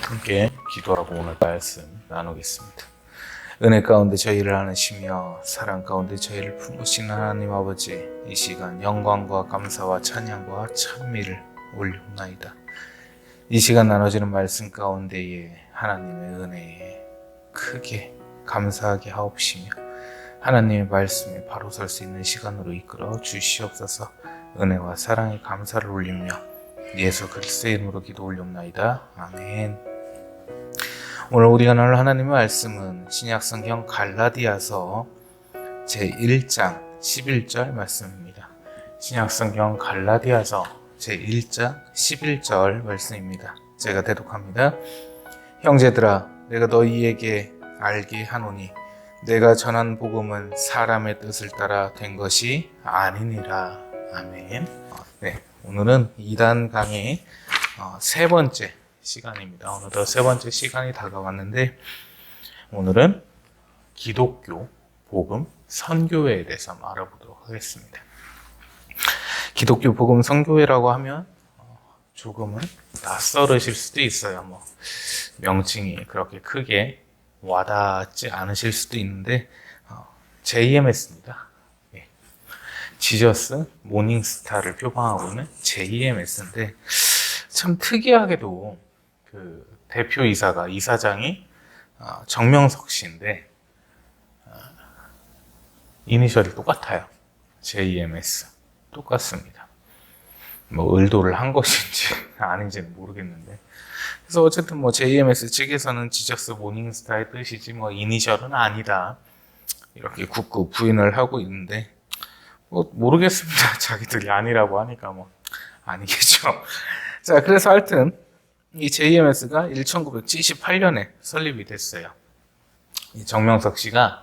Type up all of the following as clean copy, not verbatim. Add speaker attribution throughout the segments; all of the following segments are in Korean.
Speaker 1: 함께 기도하고 오늘 말씀 나누겠습니다. 은혜 가운데 저희를 안으시며 사랑 가운데 저희를 품으시는 하나님 아버지, 이 시간 영광과 감사와 찬양과 찬미를 올리옵나이다. 이 시간 나눠지는 말씀 가운데에 하나님의 은혜에 크게 감사하게 하옵시며 하나님의 말씀에 바로 설 수 있는 시간으로 이끌어 주시옵소서. 은혜와 사랑에 감사를 올리며 예수 그리스도의 이름으로 기도 올리옵나이다. 아멘. 오늘 우리가 나눌 하나님의 말씀은 신약성경 갈라디아서 제1장 11절 말씀입니다. 신약성경 갈라디아서 제1장 11절 말씀입니다. 제가 대독합니다. 형제들아, 내가 너희에게 알게 하노니 내가 전한 복음은 사람의 뜻을 따라 된 것이 아니니라. 아멘. 네, 오늘은 2단 강의 세 번째 시간입니다. 오늘도 세 번째 시간이 다가왔는데 오늘은 기독교 복음 선교회에 대해서 알아보도록 하겠습니다. 기독교 복음 선교회라고 하면 조금은 낯설으실 수도 있어요. 명칭이 그렇게 크게 와닿지 않으실 수도 있는데 JMS입니다. 지저스 모닝스타를 표방하고 있는 JMS인데 참 특이하게도 그 대표이사가 이사장이 정명석 씨인데 이니셜이 똑같아요. JMS 똑같습니다. 의도를 한 것인지 아닌지는 모르겠는데 그래서 어쨌든 JMS 측에서는 지저스 모닝스타의 뜻이지 이니셜은 아니다 이렇게 굳고 부인을 하고 있는데 모르겠습니다. 자기들이 아니라고 하니까 아니겠죠. 자, 그래서 하여튼 이 JMS가 1978년에 설립이 됐어요. 이 정명석 씨가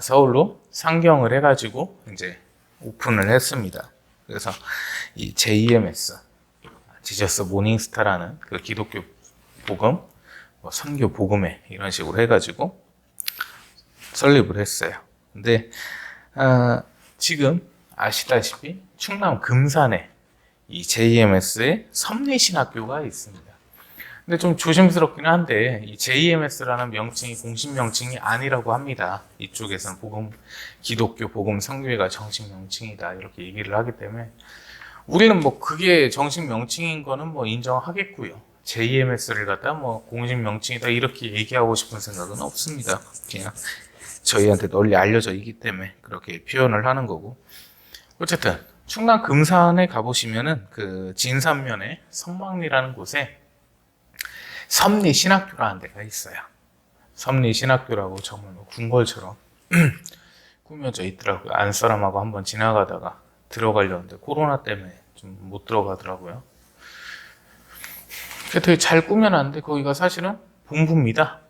Speaker 1: 서울로 상경을 해가지고 이제 오픈을 했습니다. 그래서 이 JMS, 지저스 모닝스타라는 그 기독교 복음, 선교 복음회 이런 식으로 해가지고 설립을 했어요. 근데 지금 아시다시피 충남 금산에 이 JMS의 섭리신학교가 있습니다. 근데 좀 조심스럽긴 한데 이 JMS라는 명칭이 공식 명칭이 아니라고 합니다. 이쪽에서는 기독교 복음 선교회가 정식 명칭이다 이렇게 얘기를 하기 때문에 우리는 그게 정식 명칭인 거는 인정하겠고요. JMS를 갖다 공식 명칭이다 이렇게 얘기하고 싶은 생각은 없습니다. 그냥 저희한테 널리 알려져 있기 때문에 그렇게 표현을 하는 거고. 어쨌든 충남 금산에 가보시면은 그 진산면에 성막리라는 곳에 섭리신학교라는 데가 있어요. 섭리신학교라고 정말 궁궐처럼 꾸며져 있더라고요. 안사람하고 한번 지나가다가 들어가려는데 코로나 때문에 좀 못 들어가더라고요. 되게 잘 꾸며놨는데 거기가 사실은 본부입니다.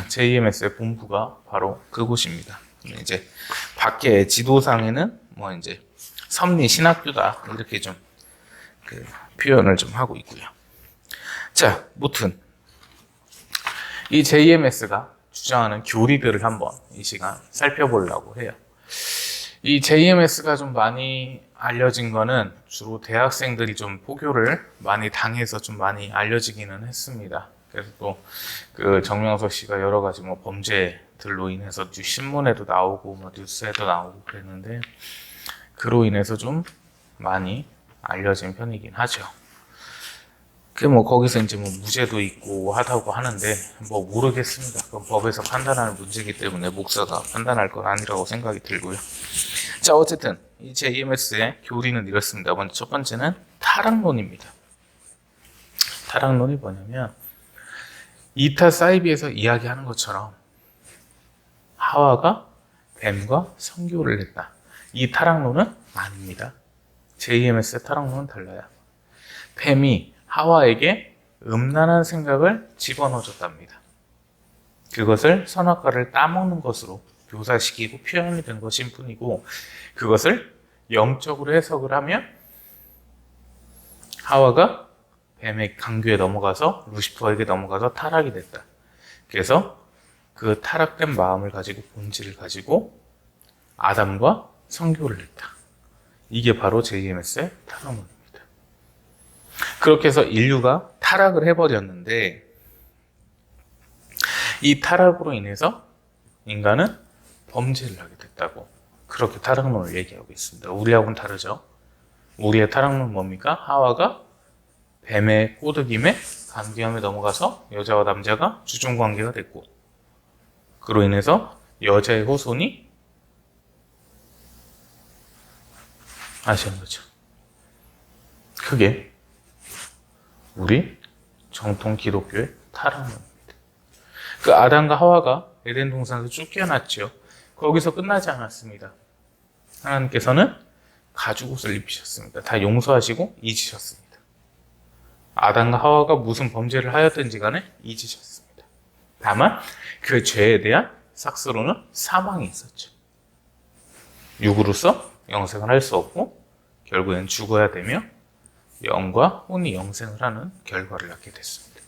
Speaker 1: JMS의 본부가 바로 그곳입니다. 이제 밖에 지도상에는 이제 섭리신학교다 이렇게 좀 표현을 좀 하고 있고요. 자, 무튼 이 JMS가 주장하는 교리들을 한번 이 시간 살펴보려고 해요. 이 JMS가 좀 많이 알려진 거는 주로 대학생들이 좀 포교를 많이 당해서 좀 많이 알려지기는 했습니다. 그래서 또 그 정명석 씨가 여러 가지 범죄들로 인해서 신문에도 나오고 뉴스에도 나오고 그랬는데 그로 인해서 좀 많이 알려진 편이긴 하죠. 거기서 이제 무죄도 있고 하다고 하는데 모르겠습니다. 그건 법에서 판단하는 문제이기 때문에 목사가 판단할 건 아니라고 생각이 들고요. 자, 어쨌든 이 JMS의 교리는 이렇습니다. 먼저 첫 번째는 타락론입니다. 타락론이 뭐냐면 이타 사이비에서 이야기하는 것처럼 하와가 뱀과 성교를 했다. 이 타락론은 아닙니다. JMS의 타락론은 달라요. 뱀이 하와에게 음란한 생각을 집어넣어줬답니다. 그것을 선악과를 따먹는 것으로 묘사시키고 표현이 된 것일 뿐이고 그것을 영적으로 해석을 하면 하와가 뱀의 강규에 넘어가서 루시퍼에게 넘어가서 타락이 됐다. 그래서 그 타락된 마음을 가지고 본질을 가지고 아담과 성교를 했다. 이게 바로 JMS의 타락론입니다. 그렇게 해서 인류가 타락을 해버렸는데 이 타락으로 인해서 인간은 범죄를 하게 됐다고 그렇게 타락론을 얘기하고 있습니다. 우리하고는 다르죠. 우리의 타락론은 뭡니까? 하와가 뱀의 꼬드김에 간귀함에 넘어가서 여자와 남자가 주종관계가 됐고 그로 인해서 여자의 후손이 아시는 거죠. 그게 우리 정통 기독교의 타락론입니다. 그 아담과 하와가 에덴 동산에서 쫓겨났죠. 거기서 끝나지 않았습니다. 하나님께서는 가죽옷을 입히셨습니다. 다 용서하시고 잊으셨습니다. 아담과 하와가 무슨 범죄를 하였든지 간에 잊으셨습니다. 다만 그 죄에 대한 삭스로는 사망이 있었죠. 육으로서 영생을 할 수 없고 결국엔 죽어야 되며 영과 혼이 영생을 하는 결과를 낳게 됐습니다.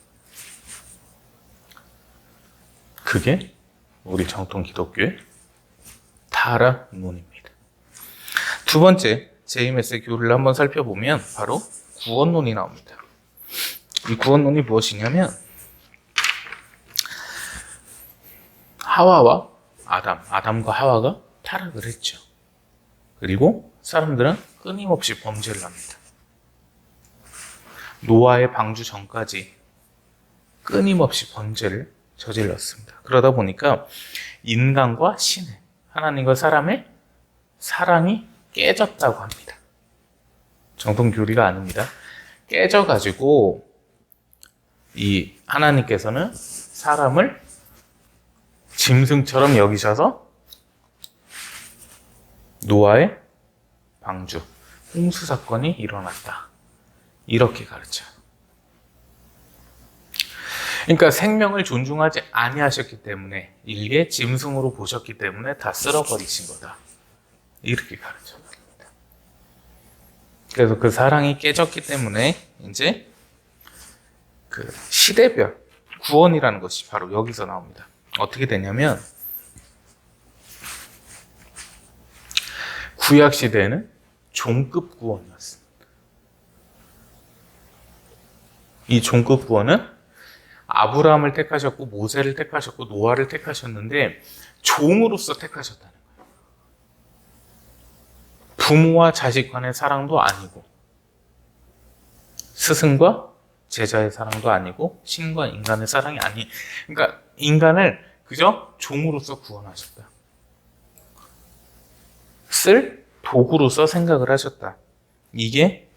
Speaker 1: 그게 우리 정통 기독교의 타락론입니다. 두 번째 JMS의 교리를 한번 살펴보면 바로 구원론이 나옵니다. 이 구원론이 무엇이냐면 하와와 아담과 하와가 타락을 했죠. 그리고 사람들은 끊임없이 범죄를 합니다. 노아의 방주 전까지 끊임없이 범죄를 저질렀습니다. 그러다 보니까 인간과 신의, 하나님과 사람의 사랑이 깨졌다고 합니다. 정통 교리가 아닙니다. 깨져가지고 이 하나님께서는 사람을 짐승처럼 여기셔서 노아의 방주, 홍수 사건이 일어났다. 이렇게 가르쳐요. 그러니까 생명을 존중하지 아니하셨기 때문에 일개 짐승으로 보셨기 때문에 다 쓸어버리신 거다. 이렇게 가르쳐요. 그래서 그 사랑이 깨졌기 때문에 이제 그 시대별 구원이라는 것이 바로 여기서 나옵니다. 어떻게 되냐면 구약 시대에는 종급 구원이었습니다. 이 종급 구원은 아브라함을 택하셨고 모세를 택하셨고 노아를 택하셨는데 종으로서 택하셨다는 거예요. 부모와 자식 간의 사랑도 아니고 스승과 제자의 사랑도 아니고 신과 인간의 사랑이 그러니까 인간을 그저 종으로서 구원하셨다. 쓸 도구로서 생각을 하셨다. 이게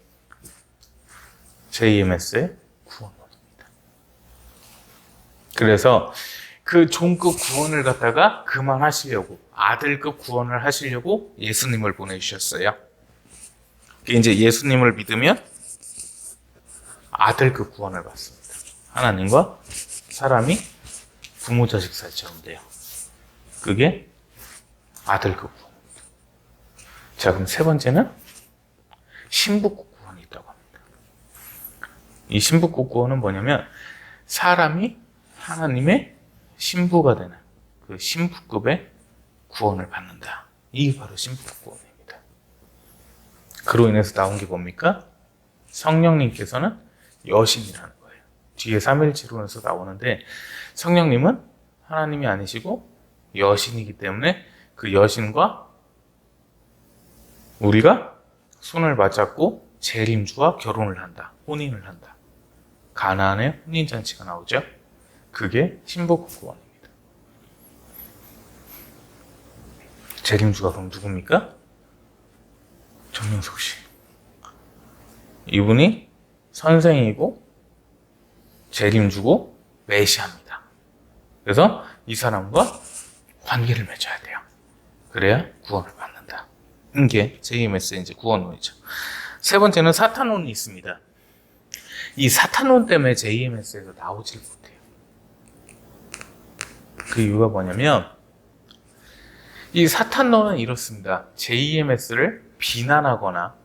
Speaker 1: JMS의 구원론입니다. 그래서 그 종급 구원을 갖다가 그만하시려고 아들급 구원을 하시려고 예수님을 보내주셨어요. 이제 예수님을 믿으면 아들급 구원을 받습니다. 하나님과 사람이 부모 자식 사이처럼 돼요. 그게 아들급 구원입니다. 자, 그럼 세 번째는 신부급 구원이 있다고 합니다. 이 신부급 구원은 뭐냐면 사람이 하나님의 신부가 되는 그 신부급의 구원을 받는다. 이게 바로 신부급 구원입니다. 그로 인해서 나온 게 뭡니까? 성령님께서는 여신이라는 거예요. 뒤에 삼일지론에서 나오는데 성령님은 하나님이 아니시고 여신이기 때문에 그 여신과 우리가 손을 맞잡고 재림주와 결혼을 한다. 혼인을 한다. 가나안의 혼인잔치가 나오죠. 그게 신부급 구원입니다. 재림주가 그럼 누굽니까? 정명석 씨. 이분이 선생이고 재림주고 메시아입니다. 그래서 이 사람과 관계를 맺어야 돼요. 그래야 구원을 받는다. 이게 JMS의 이제 구원론이죠. 세 번째는 사탄론이 있습니다. 이 사탄론 때문에 JMS에서 나오질 못해요. 그 이유가 뭐냐면 이 사탄론은 이렇습니다. JMS를 비난하거나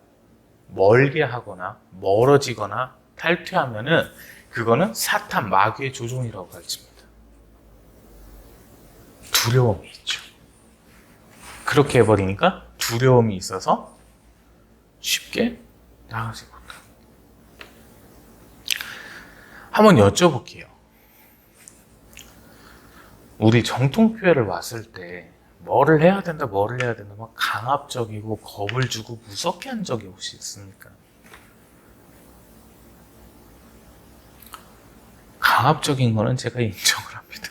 Speaker 1: 멀게 하거나 멀어지거나 탈퇴하면은 그거는 사탄 마귀의 조종이라고 가르칩니다. 두려움이 있죠. 그렇게 해버리니까 두려움이 있어서 쉽게 나가지 못합니다. 한번 여쭤볼게요. 우리 정통교회를 왔을 때 뭐를 해야 된다, 뭐를 해야 된다, 막 강압적이고 겁을 주고 무섭게 한 적이 혹시 있습니까? 강압적인 거는 제가 인정을 합니다.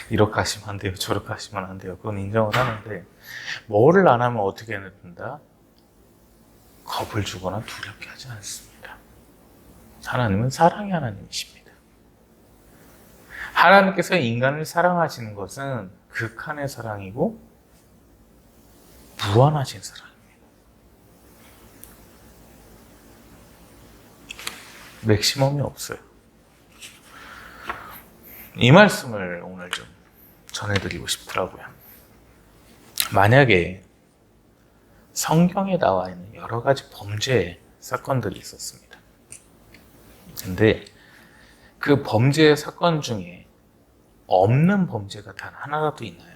Speaker 1: 이렇게 하시면 안 돼요, 저렇게 하시면 안 돼요. 그건 인정을 하는데, 뭐를 안 하면 어떻게 해야 된다? 겁을 주거나 두렵게 하지 않습니다. 하나님은 사랑의 하나님이십니다. 하나님께서 인간을 사랑하시는 것은 극한의 사랑이고 무한하신 사랑입니다. 맥시멈이 없어요. 이 말씀을 오늘 좀 전해드리고 싶더라고요. 만약에 성경에 나와 있는 여러 가지 범죄 사건들이 있었습니다. 근데 그 범죄 사건 중에 없는 범죄가 단 하나라도 있나요?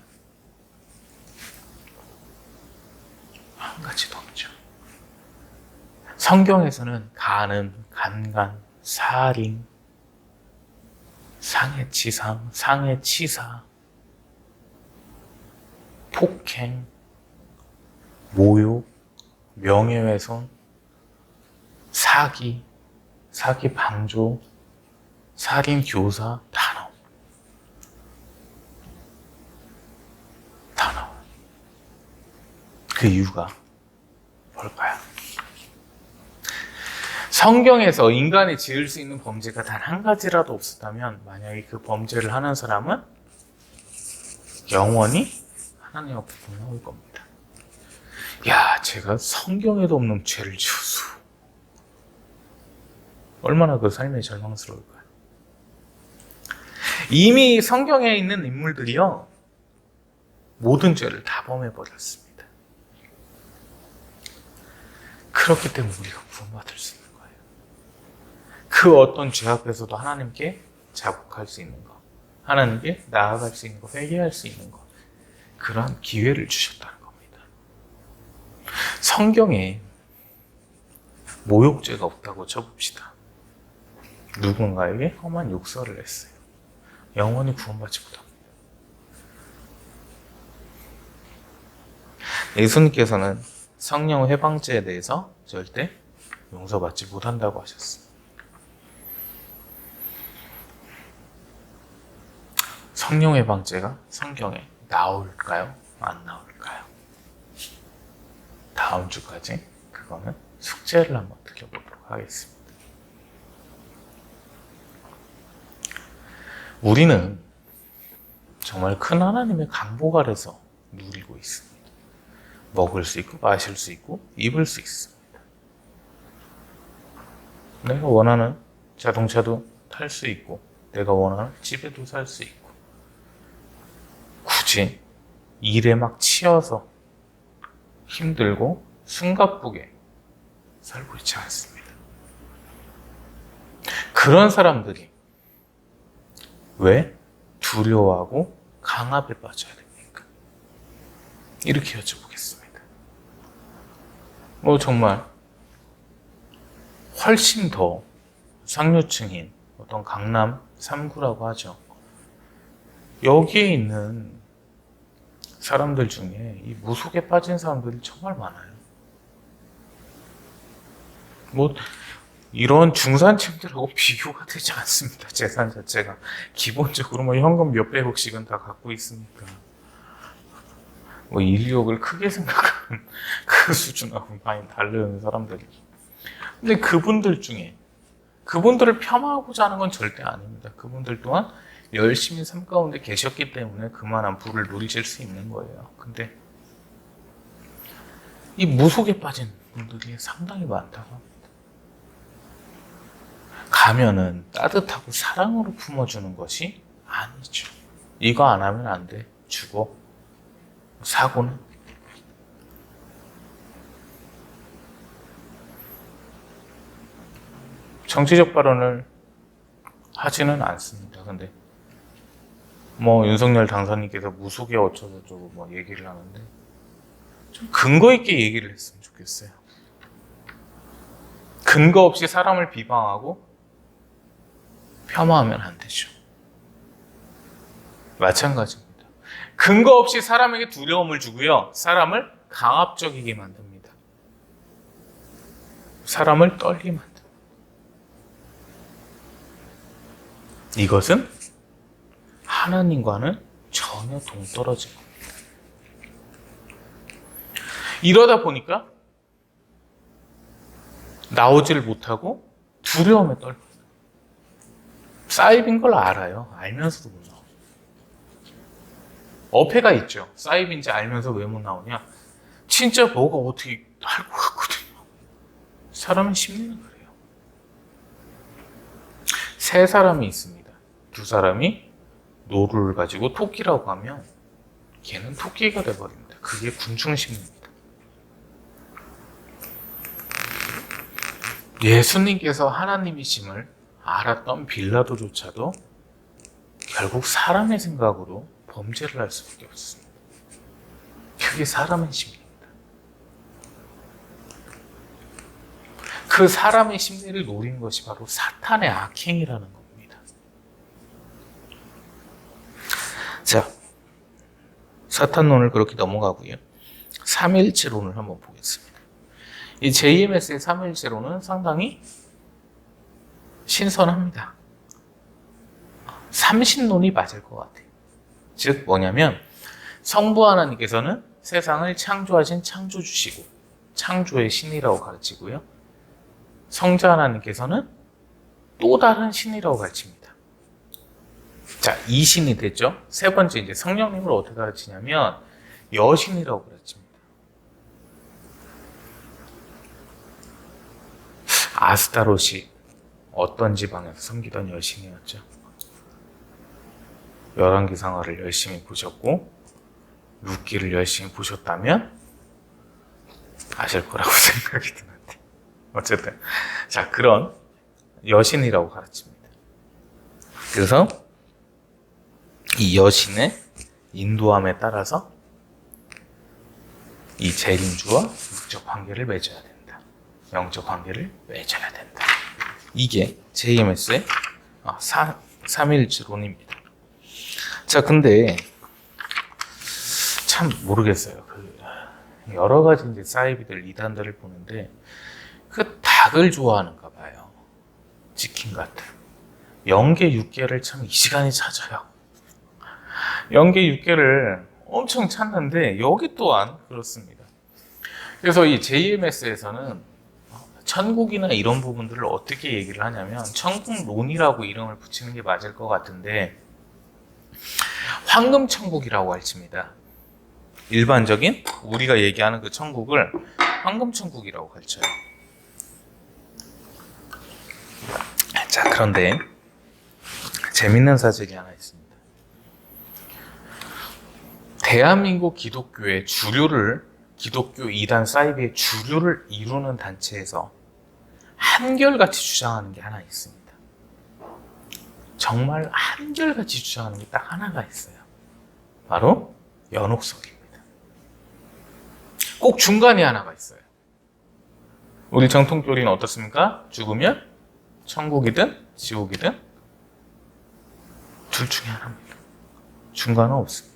Speaker 1: 한 가지도 없죠. 성경에서는 간음, 간간, 살인, 상해치상, 상해치사, 폭행, 모욕, 명예훼손, 사기, 사기 방조, 살인 교사 다 나옵니다. 다 나와요. 그 이유가 뭘까요? 성경에서 인간이 지을 수 있는 범죄가 단 한 가지라도 없었다면 만약에 그 범죄를 하는 사람은 영원히 하나님 앞에 못 나올 겁니다. 야, 제가 성경에도 없는 죄를 지었어. 얼마나 그 삶이 절망스러울까요? 이미 성경에 있는 인물들이요, 모든 죄를 다 범해버렸습니다. 그렇기 때문에 우리가 구원받을 수 있는 거예요. 그 어떤 죄 앞에서도 하나님께 자복할 수 있는 것, 하나님께 나아갈 수 있는 것, 회개할 수 있는 것, 그러한 기회를 주셨다는 겁니다. 성경에 모욕죄가 없다고 쳐봅시다. 누군가에게 험한 욕설을 했어요. 영원히 구원받지 못합니다. 예수님께서는 성령 회방죄에 대해서 절대 용서받지 못한다고 하셨습니다. 성령 회방죄가 성경에 나올까요? 안 나올까요? 다음 주까지 그거는 숙제를 한번 드려보도록 하겠습니다. 우리는 정말 큰 하나님의 강복 아래서 누리고 있습니다. 먹을 수 있고 마실 수 있고 입을 수 있습니다. 내가 원하는 자동차도 탈 수 있고 내가 원하는 집에도 살 수 있고 굳이 일에 막 치여서 힘들고 숨가쁘게 살고 있지 않습니다. 그런 사람들이 왜 두려워하고 강압에 빠져야 됩니까? 이렇게 여쭤보겠습니다. 정말 훨씬 더 상류층인 어떤 강남 3구라고 하죠. 여기에 있는 사람들 중에 이 무속에 빠진 사람들이 정말 많아요. 이런 중산층들하고 비교가 되지 않습니다. 재산 자체가. 기본적으로 현금 몇백억씩은 다 갖고 있으니까. 인력을 크게 생각하는 그 수준하고 많이 다른 사람들이. 근데 그분들 중에, 그분들을 폄하하고자 하는 건 절대 아닙니다. 그분들 또한 열심히 삶 가운데 계셨기 때문에 그만한 부를 누리실 수 있는 거예요. 근데 이 무속에 빠진 분들이 상당히 많다고 합니다. 가면은 따뜻하고 사랑으로 품어주는 것이 아니죠. 이거 안 하면 안 돼. 죽어. 사고는. 정치적 발언을 하지는 않습니다. 근데 윤석열 당선인께서 무속에 어쩌고저쩌고 얘기를 하는데 좀 근거 있게 얘기를 했으면 좋겠어요. 근거 없이 사람을 비방하고 폄하하면 안 되죠. 마찬가지입니다. 근거 없이 사람에게 두려움을 주고요. 사람을 강압적이게 만듭니다. 사람을 떨게 만듭니다. 이것은 하나님과는 전혀 동떨어진 겁니다. 이러다 보니까 나오지를 못하고 두려움에 떨고 사입인 걸 알아요. 알면서도 못 나와요. 어폐가 있죠. 사입인지 알면서 왜 못 나오냐? 진짜 뭐가 어떻게 할 것 같거든요. 사람의 심리는 그래요. 세 사람이 있습니다. 두 사람이 노루를 가지고 토끼라고 하면 걔는 토끼가 돼버립니다. 그게 군중심리입니다. 예수님께서 하나님이심을 알았던 빌라도조차도 결국 사람의 생각으로 범죄를 할 수밖에 없습니다. 그게 사람의 심리입니다. 그 사람의 심리를 노린 것이 바로 사탄의 악행이라는 겁니다. 자, 사탄론을 그렇게 넘어가고요. 삼위일체론을 한번 보겠습니다. 이 JMS의 삼위일체론은 상당히 신선합니다. 삼신론이 맞을 것 같아요. 즉 뭐냐면 성부 하나님께서는 세상을 창조하신 창조주시고 창조의 신이라고 가르치고요. 성자 하나님께서는 또 다른 신이라고 가르칩니다. 자, 이 신이 됐죠. 세 번째 이제 성령님을 어떻게 가르치냐면 여신이라고 가르칩니다. 아스타롯이 어떤 지방에서 섬기던 여신이었죠. 열왕기상어를 열심히 보셨고 룻기를 열심히 보셨다면 아실 거라고 생각이 드는데 어쨌든 자, 그런 여신이라고 가르칩니다. 그래서 이 여신의 인도함에 따라서 이 재림주와 육적 관계를 맺어야 된다. 영적 관계를 맺어야 된다. 이게 JMS의 삼위일체론입니다. 자, 근데 참 모르겠어요. 여러 가지 이제 사이비들, 이단들을 보는데 그 닭을 좋아하는가 봐요. 치킨 같은. 영계 육계를 참 이 시간에 찾아요. 영계 육계를 엄청 찾는데 여기 또한 그렇습니다. 그래서 이 JMS에서는 천국이나 이런 부분들을 어떻게 얘기를 하냐면 천국론이라고 이름을 붙이는 게 맞을 것 같은데 황금천국이라고 가르칩니다. 일반적인 우리가 얘기하는 그 천국을 황금천국이라고 가르쳐요. 자, 그런데 재밌는 사실이 하나 있습니다. 대한민국 기독교의 기독교 이단 사이비의 주류를 이루는 단체에서 한결같이 주장하는 게 하나 있습니다. 정말 한결같이 주장하는 게 딱 하나가 있어요. 바로 연옥석입니다. 꼭 중간에 하나가 있어요. 우리 정통교리는 어떻습니까? 죽으면 천국이든 지옥이든 둘 중에 하나입니다. 중간은 없습니다.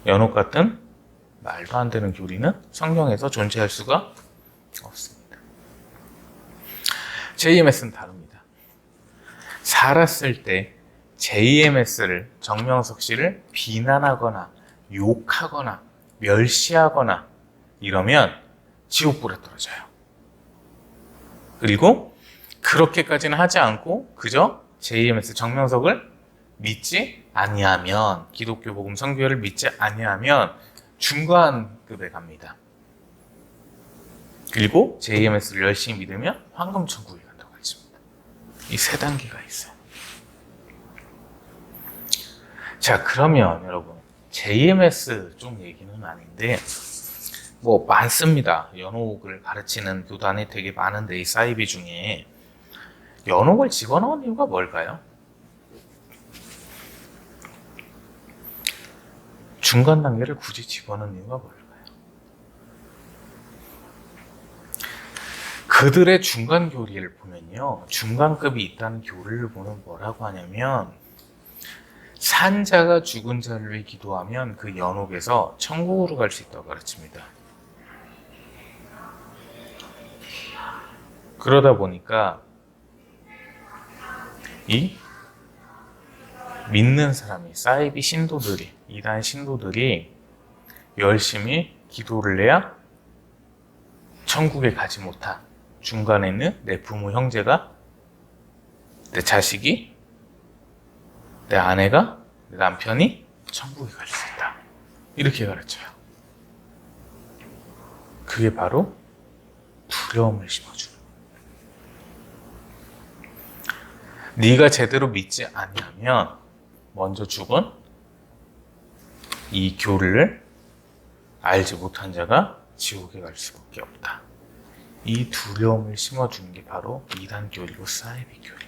Speaker 1: 연옥 같은 말도 안 되는 교리는 성경에서 존재할 수가 없습니다. JMS는 다릅니다. 살았을 때 JMS를, 정명석 씨를 비난하거나 욕하거나 멸시하거나 이러면 지옥불에 떨어져요. 그리고 그렇게까지는 하지 않고 그저 JMS 정명석을 믿지 아니하면, 기독교 복음 선교회를 믿지 아니하면 중간급에 갑니다. 그리고 JMS를 열심히 믿으면 황금천국에 간다고 하십니다. 이 세 단계가 있어요. 자, 그러면 여러분 JMS 쪽 얘기는 아닌데 뭐 많습니다. 연옥을 가르치는 교단이 되게 많은데 이 사이비 중에 연옥을 집어넣은 이유가 뭘까요? 중간 단계를 굳이 집어넣은 이유가 뭘까요? 그들의 중간 교리를 보면요, 중간급이 있다는 교리를 보면 뭐라고 하냐면, 산자가 죽은 자를 위해 기도하면 그 연옥에서 천국으로 갈 수 있다고 가르칩니다. 그러다 보니까 이 믿는 사람이, 사이비 신도들이, 이단 신도들이 열심히 기도를 해야 천국에 가지 못한, 중간에 있는 내 부모, 형제가, 내 자식이, 내 아내가, 내 남편이 천국에 갈 수 있다. 이렇게 가르쳐요. 그게 바로 두려움을 심어주는. 네가 제대로 믿지 아니하면 먼저 죽은 이 교리를 알지 못한 자가 지옥에 갈 수밖에 없다. 이 두려움을 심어주는 게 바로 이단 교리고 사이비 교리.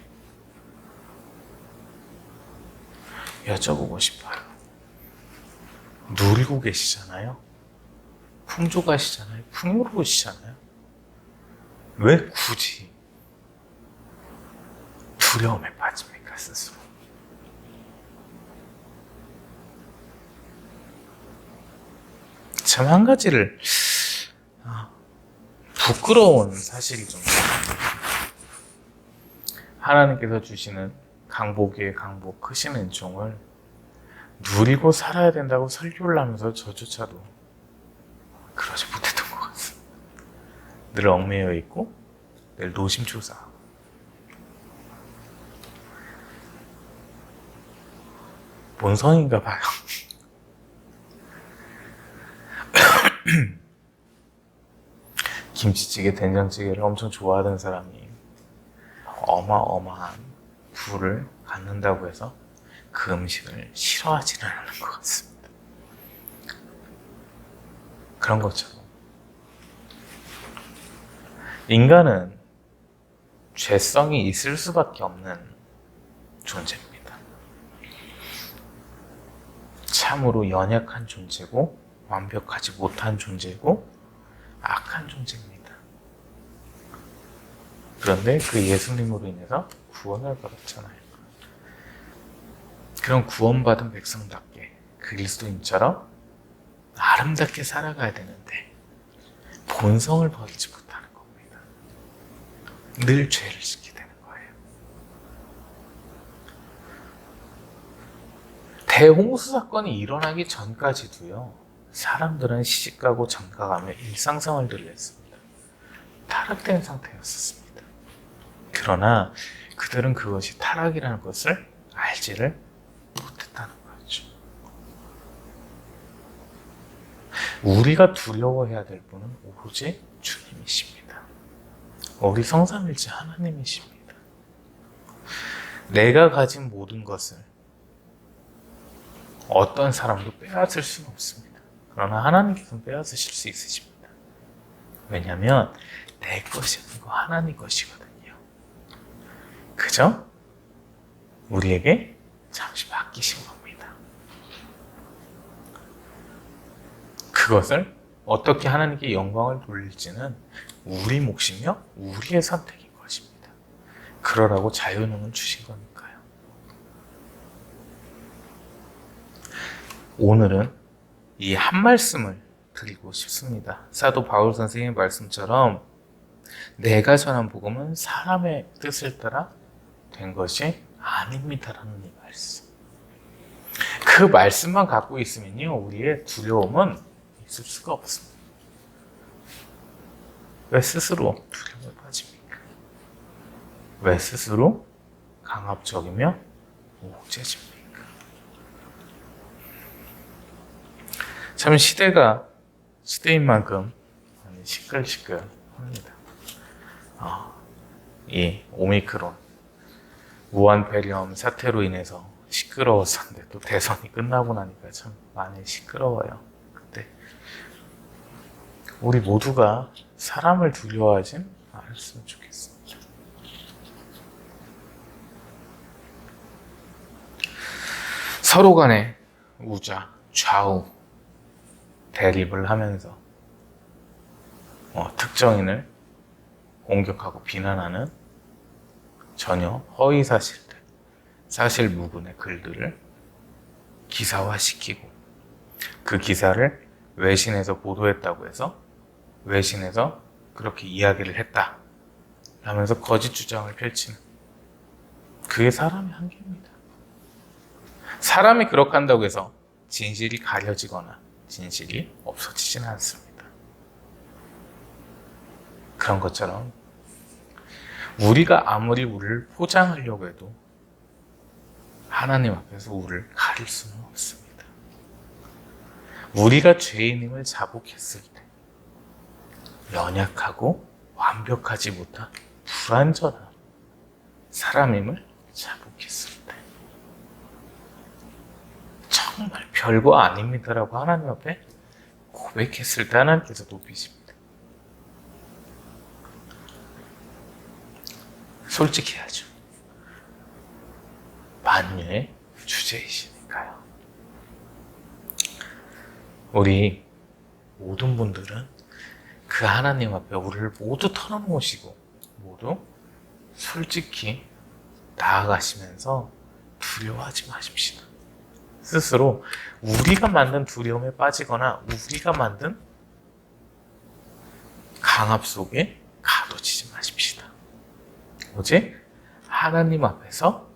Speaker 1: 여쭤보고 싶어요. 누리고 계시잖아요. 풍족하시잖아요. 풍요로우시잖아요. 왜 굳이 두려움에 빠집니까, 스스로? 참 한 가지를 부끄러운 사실이 좀, 하나님께서 주시는 강복의 강복, 크신 은총을 누리고 살아야 된다고 설교를 하면서 저조차도 그러지 못했던 것 같습니다. 늘 얽매여 있고 늘 노심초사하고. 뭔 성인가 봐요. 김치찌개, 된장찌개를 엄청 좋아하던 사람이 어마어마한 부를 갖는다고 해서 그 음식을 싫어하지는 않는 것 같습니다. 그런 것처럼 인간은 죄성이 있을 수밖에 없는 존재입니다. 참으로 연약한 존재고 완벽하지 못한 존재고 악한 존재입니다. 그런데 그 예수님으로 인해서 구원을 받았잖아요. 그런 구원받은 백성답게 그리스도인처럼 아름답게 살아가야 되는데 본성을 버리지 못하는 겁니다. 늘 죄를 짓게 되는 거예요. 대홍수 사건이 일어나기 전까지도요, 사람들은 시집가고 장가가며 일상생활들을 했습니다. 타락된 상태였었습니다. 그러나 그들은 그것이 타락이라는 것을 알지를 못했다는 거죠. 우리가 두려워해야 될 분은 오로지 주님이십니다. 우리 성삼일체 하나님이십니다. 내가 가진 모든 것을 어떤 사람도 빼앗을 수는 없습니다. 그러나 하나님께서는 빼앗으실 수 있으십니다. 왜냐하면 내 것이 아니고 하나님 것이거든요. 그죠? 우리에게 잠시 맡기신 겁니다. 그것을 어떻게 하나님께 영광을 돌릴지는 우리 몫이며 우리의 선택인 것입니다. 그러라고 자유능을 주신 거니까요. 오늘은 이 한 말씀을 드리고 싶습니다. 사도 바울 선생님의 말씀처럼 내가 전한 복음은 사람의 뜻을 따라 된 것이 아닙니다라는 이 말씀. 그 말씀만 갖고 있으면요, 우리의 두려움은 있을 수가 없습니다. 왜 스스로 두려움에 빠집니까? 왜 스스로 강압적이며 옥죄집니까? 참 시대가 시대인 만큼 시끌시끌합니다. 이 오미크론 우한 폐렴 사태로 인해서 시끄러웠었는데 또 대선이 끝나고 나니까 참 많이 시끄러워요. 근데 우리 모두가 사람을 두려워하진 않았으면 좋겠습니다. 서로 간에 우자, 좌우 대립을 하면서 특정인을 공격하고 비난하는 전혀 허위 사실들, 사실 무근의 글들을 기사화시키고 그 기사를 외신에서 보도했다고 해서 외신에서 그렇게 이야기를 했다 하면서 거짓 주장을 펼치는, 그게 사람의 한계입니다. 사람이 그렇게 한다고 해서 진실이 가려지거나 진실이 없어지지는 않습니다. 그런 것처럼 우리가 아무리 우리를 포장하려고 해도 하나님 앞에서 우리를 가릴 수는 없습니다. 우리가 죄인임을 자복했을 때 연약하고 완벽하지 못한 불완전한 사람임을 자복했을 때 정말 별거 아닙니다라고 하나님 앞에 고백했을 때 하나님께서 높이십니다. 솔직해야죠. 만유의 주제이시니까요. 우리 모든 분들은 그 하나님 앞에 우리를 모두 털어놓으시고 모두 솔직히 나아가시면서 두려워하지 마십시다. 스스로 우리가 만든 두려움에 빠지거나 우리가 만든 강압 속에 가둬지지 마십시다. 오직 하나님 앞에서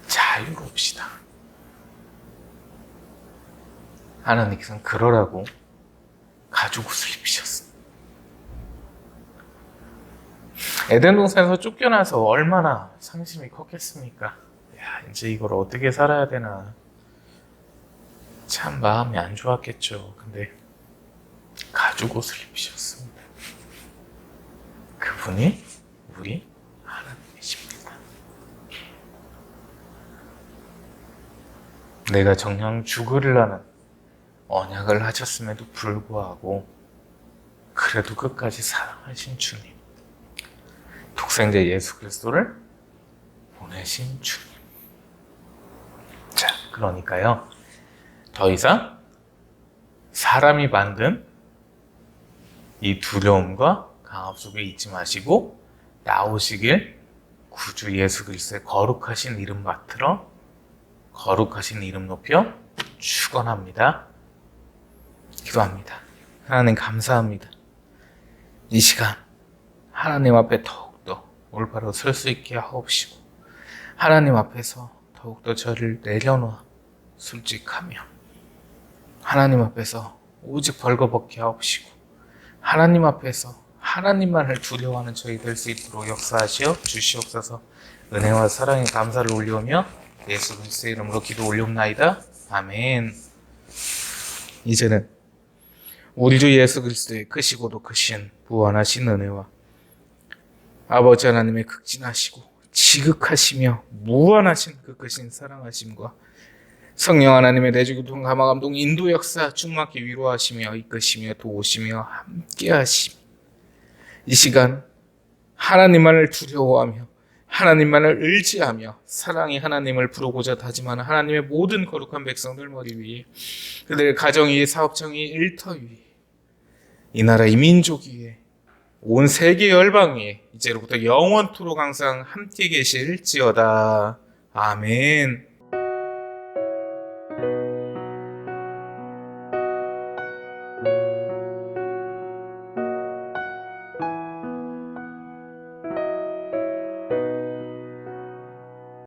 Speaker 1: 자유롭시다. 하나님께서는 그러라고 가죽 옷을 입으셨습니다. 에덴 동산에서 쫓겨나서 얼마나 상심이 컸겠습니까? 야, 이제 이걸 어떻게 살아야 되나. 참 마음이 안 좋았겠죠. 근데 가죽 옷을 입으셨습니다. 그분이 우리 하나님이십니다. 내가 정녕 죽으려는 언약을 하셨음에도 불구하고 그래도 끝까지 사랑하신 주님, 독생자 예수 그리스도를 보내신 주님. 자, 그러니까요, 더 이상 사람이 만든 이 두려움과 강압 속에 있지 마시고 나오시길 구주 예수 그리스도의 거룩하신 이름 맡들어 거룩하신 이름 높여 축원합니다. 기도합니다. 하나님 감사합니다. 이 시간 하나님 앞에 더욱더 올바로 설 수 있게 하옵시고 하나님 앞에서 더욱더 저를 내려놓아 솔직하며 하나님 앞에서 오직 벌거벗게 하옵시고 하나님 앞에서 하나님만을 두려워하는 저희 될 수 있도록 역사하시어 주시옵소서. 은혜와 사랑에 감사를 올리오며 예수 그리스도의 이름으로 기도 올리옵나이다. 아멘. 이제는 우리 주 예수 그리스도의 크시고도 크신 무한하신 은혜와 아버지 하나님의 극진하시고 지극하시며 무한하신 그 크신 사랑하심과 성령 하나님의 내주교통 감화감동 인도 역사 충만케 위로하시며 이끄시며 도우시며 함께하시며 이 시간 하나님만을 두려워하며 하나님만을 의지하며 사랑이 하나님을 부르고자 다짐하는 하나님의 모든 거룩한 백성들 머리 위에 그들의 가정 위에 사업장 위에 일터 위에 이 나라 이 민족 위에 온 세계 열방 위에 이제로부터 영원토록 항상 함께 계실지어다. 아멘.